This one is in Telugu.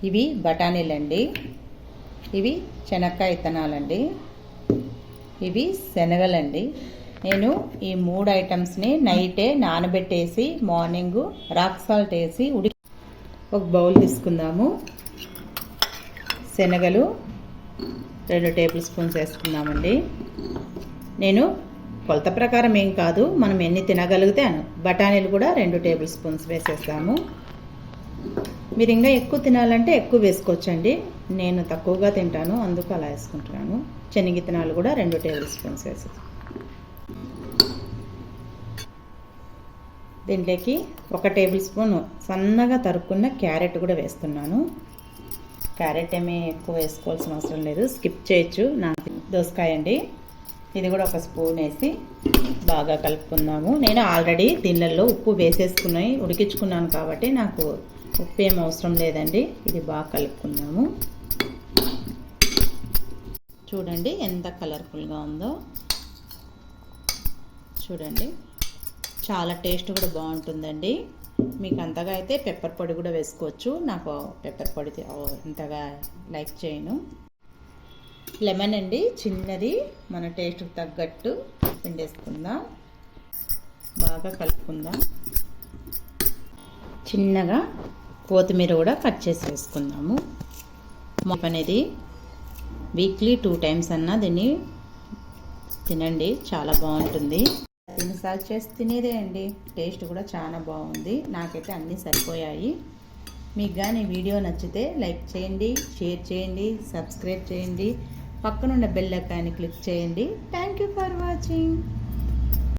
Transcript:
ఇవి బఠానీలండి, ఇవి శనక్కాయ విత్తనాలండి, ఇవి శనగలండి. నేను ఈ 3 ఐటమ్స్ని నైటే నానబెట్టేసి మార్నింగ్ రాక్ సాల్ట్ వేసి ఒక బౌల్ తీసుకుందాము. శనగలు 2 టేబుల్ స్పూన్స్ వేసుకుందామండి. నేను కొలత ప్రకారం ఏం కాదు, మనం ఎన్ని తినగలిగితే బఠానీలు కూడా 2 టేబుల్ స్పూన్స్ వేసేస్తాము. మీరు ఇంకా ఎక్కువ తినాలంటే ఎక్కువ వేసుకోవచ్చండి. నేను తక్కువగా తింటాను, అందుకు అలా వేసుకుంటున్నాను. శనగిత్తనాలు కూడా 2 టేబుల్ స్పూన్స్ వేసి దీంట్లోకి 1 టేబుల్ స్పూన్ సన్నగా తరుక్కున్న క్యారెట్ కూడా వేస్తున్నాను. క్యారెట్ ఏమీ ఎక్కువ వేసుకోవాల్సిన అవసరం లేదు, స్కిప్ చేయొచ్చు. నాకు దోసకాయ అండి, ఇది కూడా 1 స్పూన్ వేసి బాగా కలుపుకుందాము. నేను ఆల్రెడీ దీనిలో ఉప్పు వేసేసుకుని ఉడికించుకున్నాను కాబట్టి నాకు ఉప్పు ఏం అవసరం లేదండి. ఇది బాగా కలుపుకుందాము. చూడండి ఎంత కలర్ఫుల్గా ఉందో, చూడండి చాలా టేస్ట్ కూడా బాగుంటుందండి. మీకు అంతగా అయితే పెప్పర్ పొడి కూడా వేసుకోవచ్చు, నాకు పెప్పర్ పొడి అంతగా లైక్ చేయను. లెమన్ అండి, చిన్నది, మన టేస్ట్కి తగ్గట్టు పిండేసుకుందాం. బాగా కలుపుకుందాం. చిన్నగా కొత్తిమీర కూడా కట్ చేసి వేసుకుందాము. అనేది వీక్లీ 2 టైమ్స్ అన్నా దీన్ని తినండి, చాలా బాగుంటుంది. ఎన్నిసార్లు చేసి తినేదే అండి, టేస్ట్ కూడా చాలా బాగుంది. నాకైతే అన్నీ సరిపోయాయి. మీకు కానీ వీడియో నచ్చితే లైక్ చేయండి, షేర్ చేయండి, సబ్స్క్రైబ్ చేయండి, పక్కనున్న బెల్ ఐకాన్ని క్లిక్ చేయండి. Thank you for watching.